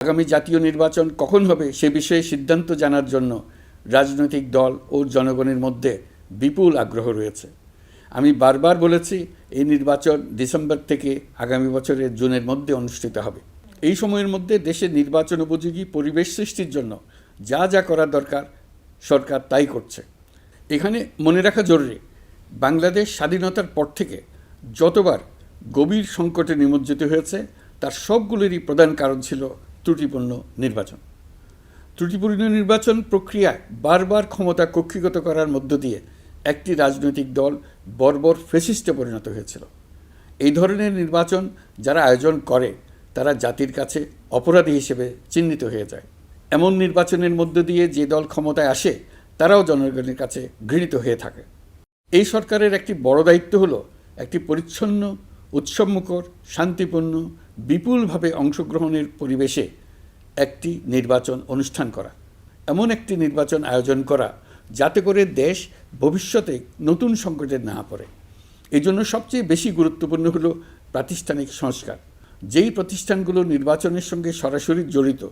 আগামী জাতীয় নির্বাচন কখন হবে সে বিষয়ে সিদ্ধান্ত জানার জন্য রাজনৈতিক দল ও জনগণের মধ্যে বিপুল আগ্রহ রয়েছে। আমি বারবার বলেছি, এই নির্বাচন ডিসেম্বর থেকে আগামী বছরের জুনের মধ্যে অনুষ্ঠিত হবে। এই সময়ের মধ্যে দেশে নির্বাচন উপযোগী পরিবেশ সৃষ্টির জন্য যা যা করা দরকার সরকার তাই করছে। এখানে মনে রাখা জরুরি, বাংলাদেশ স্বাধীনতার পর থেকে যতবার গভীর সংকটে নিমজ্জিত হয়েছে তার সবগুলোরই প্রধান কারণ ছিল ত্রুটিপূর্ণ নির্বাচন। ত্রুটিপূর্ণ নির্বাচন প্রক্রিয়ায় বারবার ক্ষমতা কক্ষিগত করার মধ্য দিয়ে একটি রাজনৈতিক দল বর্বর ফ্যাসিস্টে পরিণত হয়েছিল। এই ধরনের নির্বাচন যারা আয়োজন করে তারা জাতির কাছে অপরাধী হিসেবে চিহ্নিত হয়ে যায়। এমন নির্বাচনের মধ্য দিয়ে যে দল ক্ষমতায় আসে তারাও জনগণের কাছে ঘৃণিত হয়ে থাকে। এই সরকারের একটি বড় দায়িত্ব হলো একটি পরিচ্ছন্ন, উৎসবমুখর, শান্তিপূর্ণ, বিপুলভাবে অংশগ্রহণের পরিবেশে একটি নির্বাচন অনুষ্ঠান করা, এমন একটি নির্বাচন আয়োজন করা যাতে করে দেশ ভবিষ্যতে নতুন সংকটে না পড়ে। এই জন্য সবচেয়ে বেশি গুরুত্বপূর্ণ হলো প্রাতিষ্ঠানিক সংস্কার। যেই প্রতিষ্ঠানগুলো নির্বাচনের সঙ্গে সরাসরি জড়িত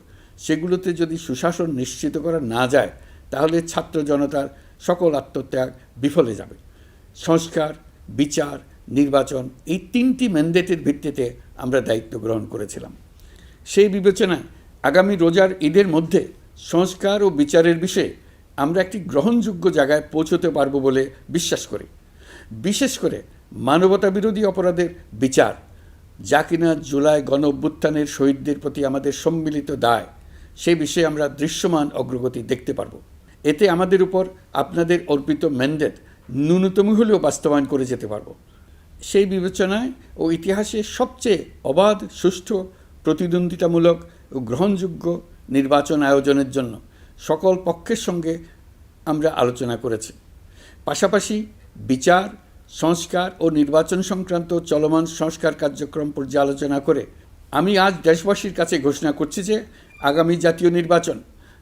সেগুলোতে যদি সুশাসন নিশ্চিত করা না যায় তাহলে ছাত্র জনতার সকল আত্মত্যাগ বিফলে যাবে। সংস্কার, বিচার, নির্বাচন এই তিনটি ম্যান্ডেটের ভিত্তিতে আমরা দায়িত্ব গ্রহণ করেছিলাম। সেই বিবেচনায় আগামী রোজার ঈদের মধ্যে সংস্কার ও বিচারের বিষয়ে আমরা একটি গ্রহণযোগ্য জায়গায় পৌঁছতে পারব বলে বিশ্বাস করি। বিশেষ করে মানবতাবিরোধী অপরাধের বিচার, যা কিনা জুলাই গণ অভ্যুত্থানের শহীদদের প্রতি আমাদের সম্মিলিত দায়, সে বিষয়ে আমরা দৃশ্যমান অগ্রগতি দেখতে পারব। এতে আমাদের উপর আপনাদের অর্পিত ম্যান্ডেট ন্যূনতম হলেও বাস্তবায়ন করে যেতে পারব। সেই বিবেচনায় ও ইতিহাসে সবচেয়ে অবাধ, সুষ্ঠু, প্রতিদ্বন্দ্বিতামূলক ও গ্রহণযোগ্য নির্বাচন আয়োজনের জন্য সকল পক্ষের সঙ্গে আমরা আলোচনা করেছি। পাশাপাশি বিচার, সংস্কার ও নির্বাচন সংক্রান্ত চলমান সংস্কার কার্যক্রম পর্যালোচনা করে আমি আজ দেশবাসীর কাছে ঘোষণা করছি যে আগামী জাতীয় নির্বাচন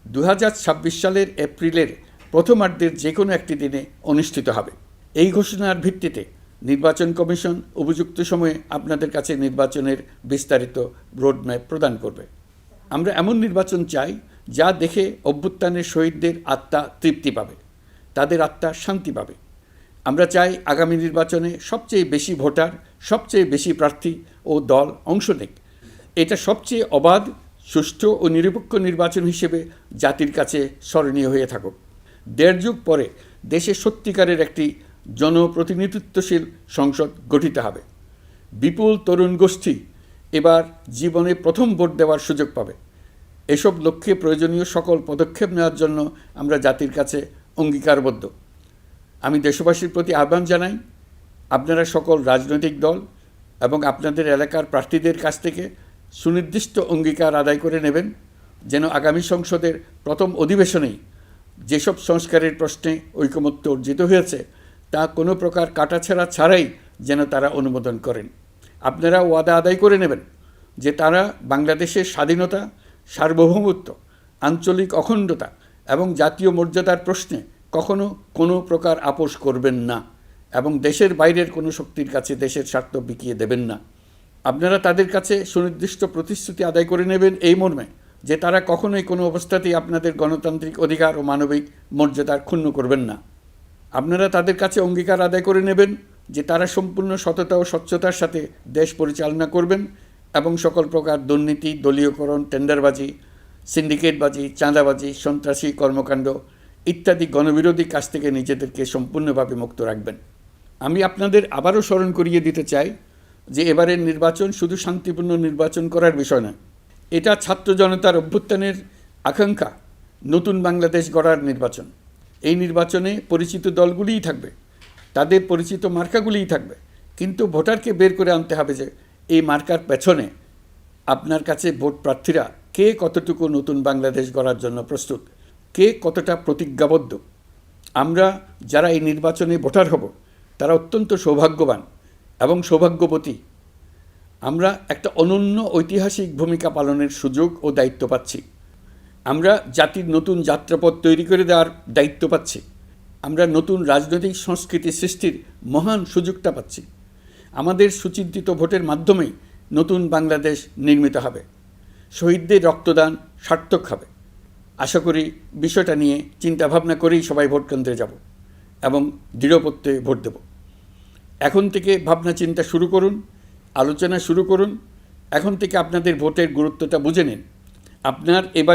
2026 সালের এপ্রিলের প্রথমার্ধের যে কোনো একটি দিনে অনুষ্ঠিত হবে। এই ঘোষণার ভিত্তিতে নির্বাচন কমিশন উপযুক্ত সময়ে আপনাদের কাছে নির্বাচনের বিস্তারিত রোডম্যাপ প্রদান করবে। আমরা এমন নির্বাচন চাই যা দেখে অভ্যুত্থানের শহীদদের আত্মা তৃপ্তি পাবে, তাদের আত্মা শান্তি পাবে। আমরা চাই আগামী নির্বাচনে সবচেয়ে বেশি ভোটার, সবচেয়ে বেশি প্রার্থী ও দল অংশ নেক। এটা সবচেয়ে অবাধ, সুষ্ঠু ও নিরপেক্ষ নির্বাচন হিসেবে জাতির কাছে স্মরণীয় হয়ে থাকুক। 1.5 যুগ পরে দেশে সত্যিকারের একটি জনপ্রতিনিধিত্বশীল সংসদ গঠিত হবে। বিপুল তরুণ গোষ্ঠী এবার জীবনে প্রথম ভোট দেওয়ার সুযোগ পাবে। এসব লক্ষ্যে প্রয়োজনীয় সকল পদক্ষেপ নেওয়ার জন্য আমরা জাতির কাছে অঙ্গীকারবদ্ধ। আমি দেশবাসীর প্রতি আহ্বান জানাই, আপনারা সকল রাজনৈতিক দল এবং আপনাদের এলাকার প্রার্থীদের কাছ থেকে সুনির্দিষ্ট অঙ্গীকার আদায় করে নেবেন, যেন আগামী সংসদের প্রথম অধিবেশনেই যেসব সংস্কারের প্রশ্নে ঐকমত্য অর্জিত হয়েছে তা কোনো প্রকার কাটাছেঁড়া ছাড়াই যেন তারা অনুমোদন করেন। আপনারা ওয়াদা আদায় করে নেবেন যে তারা বাংলাদেশের স্বাধীনতা, সার্বভৌমত্ব, আঞ্চলিক অখণ্ডতা এবং জাতীয় মর্যাদার প্রশ্নে কখনো কোনো প্রকার আপোষ করবেন না এবং দেশের বাইরের কোনো শক্তির কাছে দেশের স্বার্থ বিকিয়ে দেবেন না। আপনারা তাদের কাছে সুনির্দিষ্ট প্রতিশ্রুতি আদায় করে নেবেন এই মর্মে যে তারা কখনোই কোনো অবস্থাতেই আপনাদের গণতান্ত্রিক অধিকার ও মানবিক মর্যাদার ক্ষুণ্ণ করবেন না। আপনারা তাদের কাছে অঙ্গীকার আদায় করে নেবেন যে তারা সম্পূর্ণ সততা ও স্বচ্ছতার সাথে দেশ পরিচালনা করবেন এবং সকল প্রকার দুর্নীতি, দলীয়করণ, টেন্ডারবাজি, সিন্ডিকেটবাজি, চাঁদাবাজি, সন্ত্রাসী কর্মকাণ্ড ইত্যাদি গণবিরোধী কাজ থেকে নিজেদেরকে সম্পূর্ণভাবে মুক্ত রাখবেন। আমি আপনাদের আবারও স্মরণ করিয়ে দিতে চাই যে এবারের নির্বাচন শুধু শান্তিপূর্ণ নির্বাচন করার বিষয় নয়, এটা ছাত্র জনতার অভ্যুত্থানের আকাঙ্ক্ষা, নতুন বাংলাদেশ গড়ার নির্বাচন। এই নির্বাচনে পরিচিত দলগুলিই থাকবে, তাদের পরিচিত মার্কাগুলিই থাকবে, কিন্তু ভোটারকে বের করে আনতে হবে যে এই মার্কার পেছনে আপনার কাছে ভোট প্রার্থীরা কে কতটুকু নতুন বাংলাদেশ গড়ার জন্য প্রস্তুত, কে কতটা প্রতিজ্ঞাবদ্ধ। আমরা যারা এই নির্বাচনে ভোটার হব তারা অত্যন্ত সৌভাগ্যবান এবং সৌভাগ্যবতী। আমরা একটা অনন্য ঐতিহাসিক ভূমিকা পালনের সুযোগ ও দায়িত্ব পাচ্ছি। আমরা জাতির নতুন যাত্রাপথ তৈরি করে দেওয়ার দায়িত্ব পাচ্ছি। আমরা নতুন রাজনৈতিক সংস্কৃতি সৃষ্টির মহান সুযোগটা পাচ্ছি। আমাদের সুচিন্তিত ভোটের মাধ্যমেই নতুন বাংলাদেশ নির্মিত হবে। শহীদদের রক্তদান সার্থক হবে। আশা করি বিষয়টা নিয়ে চিন্তাভাবনা করেই সবাই ভোট কেন্দ্রে যাব এবং দৃঢ়প্রত্যয়ে ভোট দেব। এখন থেকে ভাবনা চিন্তা শুরু করুন, আলোচনা শুরু করুন। এখন থেকে আপনাদের ভোটের গুরুত্বটা বুঝে নিন। আপনার এবার